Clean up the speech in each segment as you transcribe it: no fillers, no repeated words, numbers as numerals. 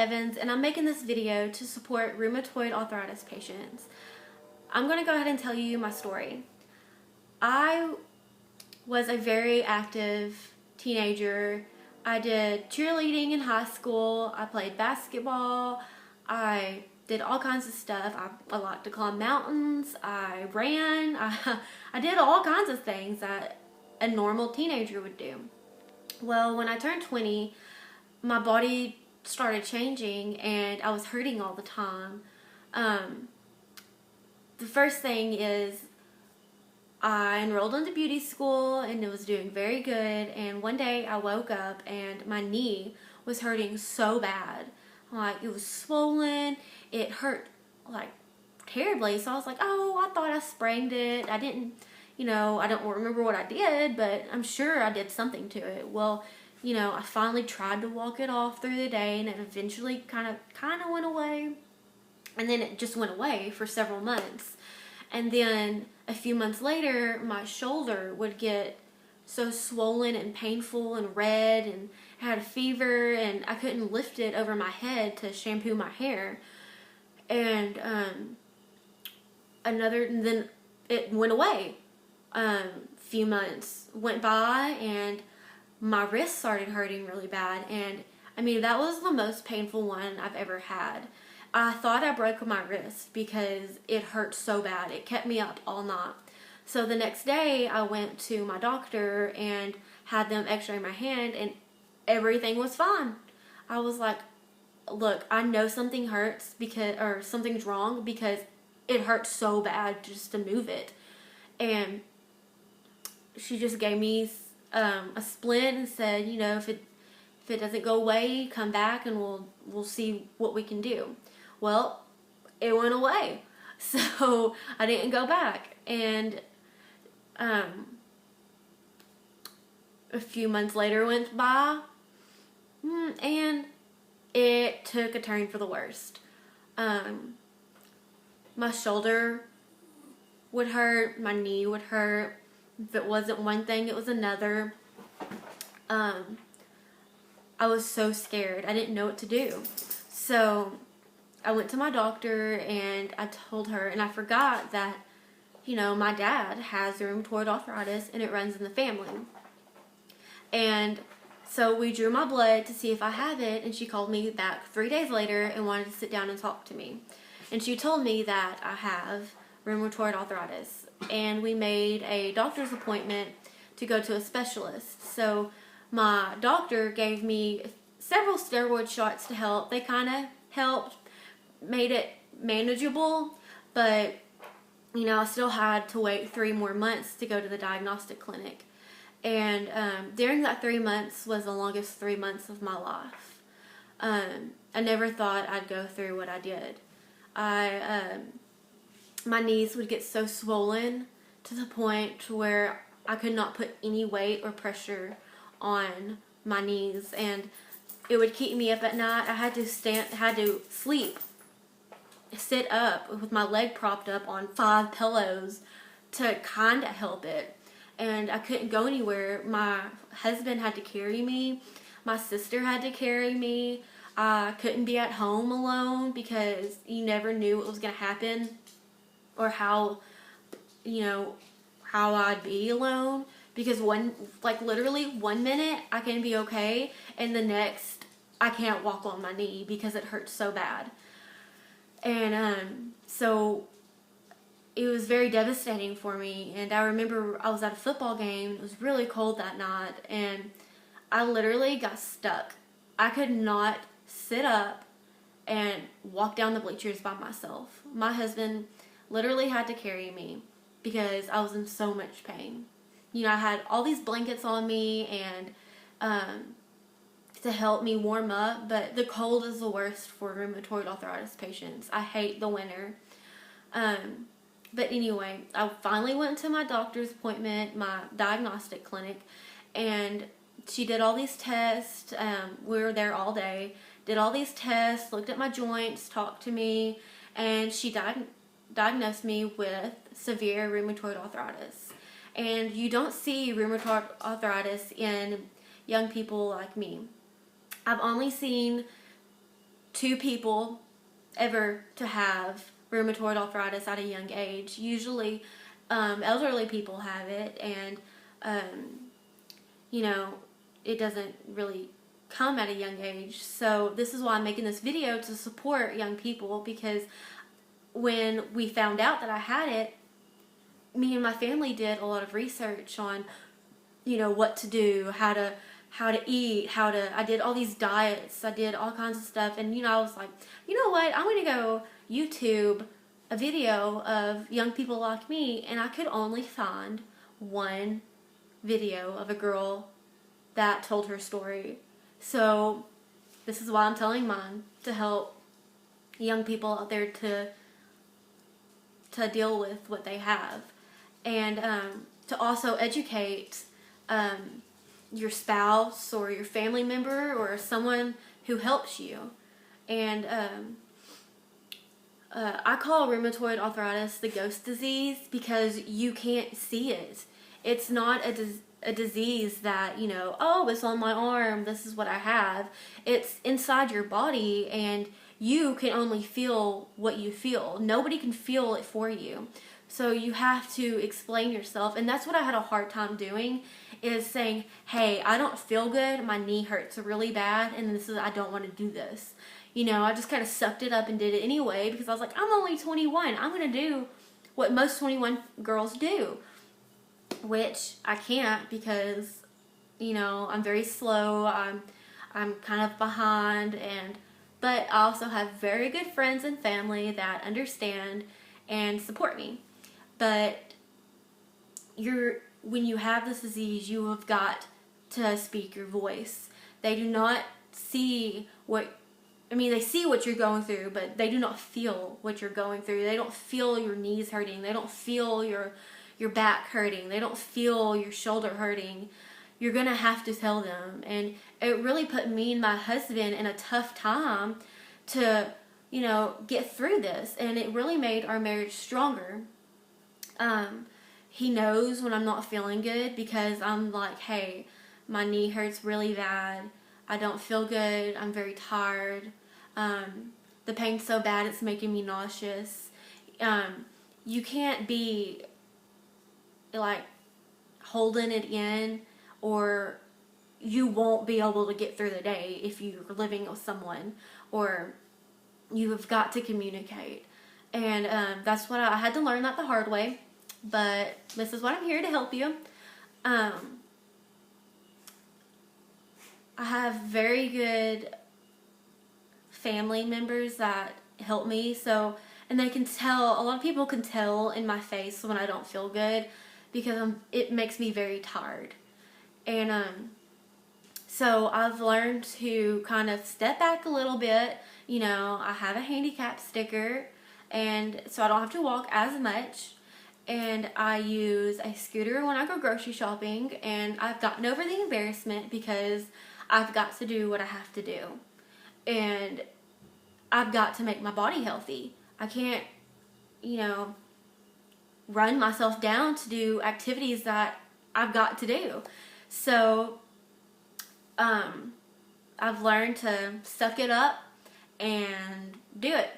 Evans, and I'm making this video to support rheumatoid arthritis patients. I'm going to go ahead and tell you my story. I was a very active teenager. I did cheerleading in high school. I played basketball. I did all kinds of stuff. I liked to climb mountains. I ran. I did all kinds of things that a normal teenager would do. Well, when I turned 20, my body started changing and I was hurting all the time. The first thing is I enrolled into beauty school and it was doing very good, and one day I woke up and my knee was hurting so bad. Like, it was swollen, it hurt like terribly. So I was like, oh, I thought I sprained it. I didn't, I don't remember what I did, but I'm sure I did something to it. Well, I finally tried to walk it off through the day, and it eventually kind of went away. And then it just went away for several months. And then a few months later, my shoulder would get so swollen and painful and red, and I had a fever, and I couldn't lift it over my head to shampoo my hair. And then it went away. Few months went by and my wrist started hurting really bad, and that was the most painful one I've ever had. I thought I broke my wrist because it hurt so bad. It kept me up all night. So the next day I went to my doctor and had them x-ray my hand, and everything was fine. I was like, look, I know something hurts or something's wrong because it hurts so bad just to move it. And she just gave me a splint and said, if it doesn't go away, come back and we'll see what we can do. Well, it went away, so I didn't go back. And a few months later went by, and it took a turn for the worst. My shoulder would hurt, my knee would hurt. If it wasn't one thing, it was another. I was so scared. I didn't know what to do. So I went to my doctor and I told her, and I forgot that, my dad has rheumatoid arthritis and it runs in the family. And so we drew my blood to see if I have it, and she called me back 3 days later and wanted to sit down and talk to me. And she told me that I have rheumatoid arthritis, and we made a doctor's appointment to go to a specialist. So my doctor gave me several steroid shots to help. They kind of helped, made it manageable, but I still had to wait 3 more months to go to the diagnostic clinic. And during that 3 months was the longest 3 months of my life. I never thought I'd go through what I did. My knees would get so swollen to the point where I could not put any weight or pressure on my knees, and it would keep me up at night. I had to sit up with my leg propped up on 5 pillows to kind of help it. And I couldn't go anywhere. My husband had to carry me. My sister had to carry me. I couldn't be at home alone because you never knew what was going to happen or how I'd be alone. Because literally 1 minute I can be okay, and the next I can't walk on my knee because it hurts so bad. And so it was very devastating for me. And I remember I was at a football game. It was really cold that night, and I literally got stuck. I could not sit up and walk down the bleachers by myself. My husband literally had to carry me because I was in so much pain. I had all these blankets on me and to help me warm up, but the cold is the worst for rheumatoid arthritis patients. I hate the winter. But anyway, I finally went to my doctor's appointment, my diagnostic clinic, and she did all these tests. We were there all day, did all these tests, looked at my joints, talked to me, and she diagnosed me with severe rheumatoid arthritis. And you don't see rheumatoid arthritis in young people like me. I've only seen 2 people ever to have rheumatoid arthritis at a young age. Usually, elderly people have it, and you know, it doesn't really come at a young age. So this is why I'm making this video, to support young people, because when we found out that I had it, me and my family did a lot of research on, you know, what to do, how to eat, I did all these diets, I did all kinds of stuff, and, you know, I was like, you know what, I'm going to go YouTube a video of young people like me, and I could only find one video of a girl that told her story. So this is why I'm telling mine, to help young people out there to deal with what they have, and to also educate your spouse or your family member or someone who helps you. And I call rheumatoid arthritis the ghost disease, because you can't see it. It's not a disease that, you know, oh, it's on my arm, this is what I have. It's inside your body, and you can only feel what you feel. Nobody can feel it for you. So you have to explain yourself, and that's what I had a hard time doing, is saying, hey, I don't feel good, my knee hurts really bad, and I don't want to do this. You know, I just kind of sucked it up and did it anyway, because I was like, I'm only 21, I'm going to do what most 21 girls do, which I can't, because, you know, I'm very slow, I'm kind of behind, but I also have very good friends and family that understand and support me. But when you have this disease, you have got to speak your voice. They do not see they see what you're going through, but they do not feel what you're going through. They don't feel your knees hurting. They don't feel your back hurting. They don't feel your shoulder hurting. You're going to have to tell them. And it really put me and my husband in a tough time to, you know, get through this. And it really made our marriage stronger. He knows when I'm not feeling good, because I'm like, hey, my knee hurts really bad. I don't feel good. I'm very tired. The pain's so bad it's making me nauseous. You can't be like holding it in, or you won't be able to get through the day if you're living with someone, or you have got to communicate. And that's what I had to learn that the hard way, but this is what I'm here to help you. I have very good family members that help me, and they can tell, a lot of people can tell in my face when I don't feel good, because it makes me very tired. And so I've learned to kind of step back a little bit. You know, I have a handicap sticker, and so I don't have to walk as much. And I use a scooter when I go grocery shopping, and I've gotten over the embarrassment, because I've got to do what I have to do. And I've got to make my body healthy. I can't, you know, run myself down to do activities that I've got to do. So I've learned to suck it up and do it.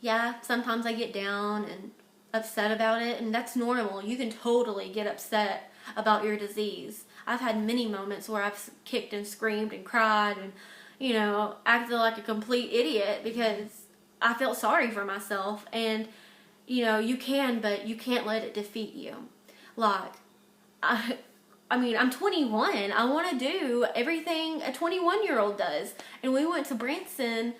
Yeah, sometimes I get down and upset about it, and that's normal. You can totally get upset about your disease. I've had many moments where I've kicked and screamed and cried and, you know, acted like a complete idiot, because I felt sorry for myself. And, you know, you can, but you can't let it defeat you. Like, I mean, I'm 21. I want to do everything a 21-year-old does. And we went to Branson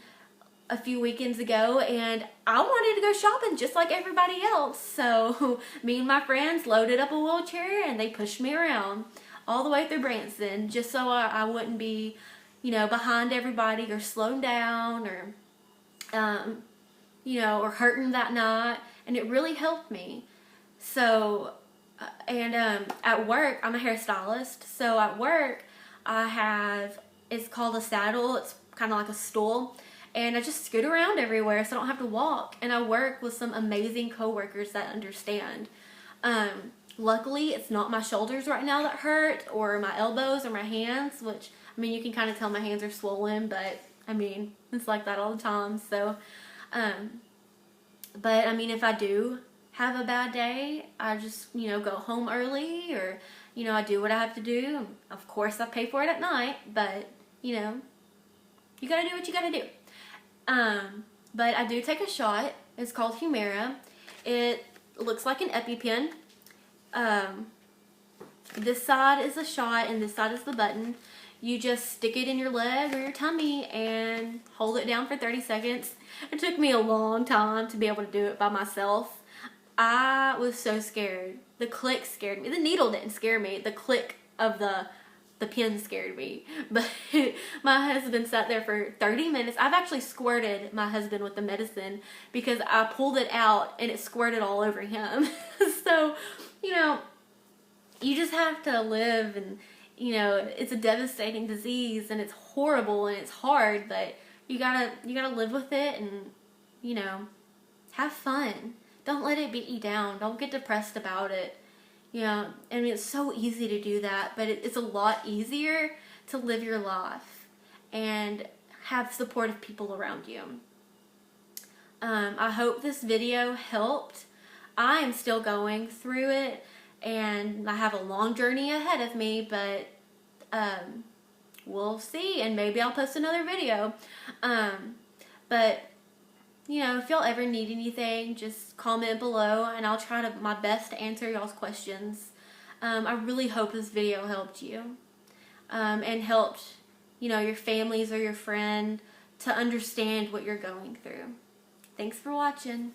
a few weekends ago, and I wanted to go shopping just like everybody else. So me and my friends loaded up a wheelchair, and they pushed me around all the way through Branson, just so I wouldn't be, you know, behind everybody, or slowing down, or you know, or hurting that night. And it really helped me. So and at work, I'm a hairstylist, so at work I have, it's called a saddle. It's kind of like a stool, and I just scoot around everywhere, so I don't have to walk. And I work with some amazing coworkers that understand. Luckily, it's not my shoulders right now that hurt, or my elbows, or my hands, which, I mean, you can kind of tell my hands are swollen, but I mean, it's like that all the time. So, but I mean, if I do have a bad day, I just, go home early, or, I do what I have to do. Of course, I pay for it at night, but, you gotta do what you gotta do. But I do take a shot. It's called Humira. It looks like an EpiPen. This side is a shot and this side is the button. You just stick it in your leg or your tummy and hold it down for 30 seconds. It took me a long time to be able to do it by myself. I was so scared. The click scared me. The needle didn't scare me. The click of the pen scared me. But my husband sat there for 30 minutes. I've actually squirted my husband with the medicine because I pulled it out and it squirted all over him. So, you just have to live, and it's a devastating disease and it's horrible and it's hard, but you gotta live with it and have fun. Don't let it beat you down. Don't get depressed about it. I mean, it's so easy to do that, but it's a lot easier to live your life and have supportive people around you. I hope this video helped. I am still going through it, and I have a long journey ahead of me, but we'll see, and maybe I'll post another video. But if y'all ever need anything, just comment below and I'll try my best to answer y'all's questions. I really hope this video helped you and helped your families or your friend to understand what you're going through. Thanks for watching.